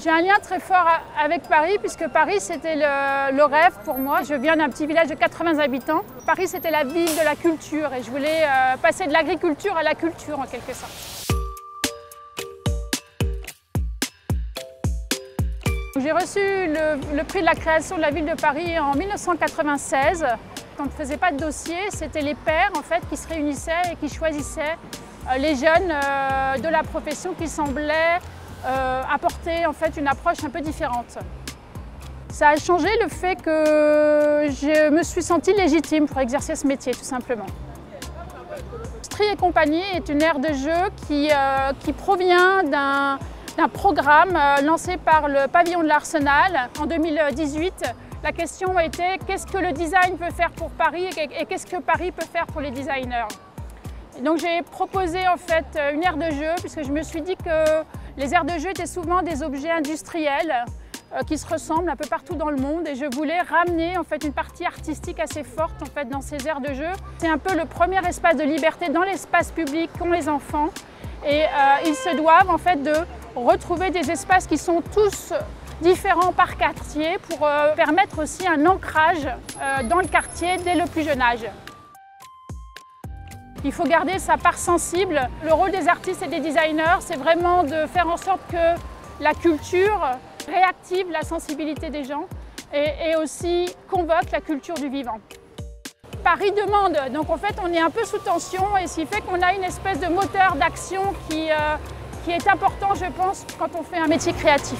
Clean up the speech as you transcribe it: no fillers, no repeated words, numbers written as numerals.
J'ai un lien très fort avec Paris, puisque Paris c'était le rêve pour moi. Je viens d'un petit village de 80 habitants. Paris c'était la ville de la culture et je voulais passer de l'agriculture à la culture en quelque sorte. J'ai reçu le prix de la création de la ville de Paris en 1996. On ne faisait pas de dossier, c'était les pairs en fait, qui se réunissaient et qui choisissaient les jeunes de la profession qui semblaient apporter en fait une approche un peu différente. Ça a changé le fait que je me suis sentie légitime pour exercer ce métier tout simplement. Stries et compagnie est une aire de jeu qui provient d'un programme lancé par le pavillon de l'Arsenal en 2018. La question était qu'est-ce que le design peut faire pour Paris et qu'est-ce que Paris peut faire pour les designers. Et donc j'ai proposé en fait une aire de jeu puisque je me suis dit que les aires de jeu étaient souvent des objets industriels qui se ressemblent un peu partout dans le monde et je voulais ramener en fait une partie artistique assez forte en fait dans ces aires de jeu. C'est un peu le premier espace de liberté dans l'espace public qu'ont les enfants et ils se doivent en fait de retrouver des espaces qui sont tous différents par quartier pour permettre aussi un ancrage dans le quartier dès le plus jeune âge. Il faut garder sa part sensible. Le rôle des artistes et des designers, c'est vraiment de faire en sorte que la culture réactive la sensibilité des gens et aussi convoque la culture du vivant. Paris demande, donc en fait on est un peu sous tension et ce qui fait qu'on a une espèce de moteur d'action qui est important je pense quand on fait un métier créatif.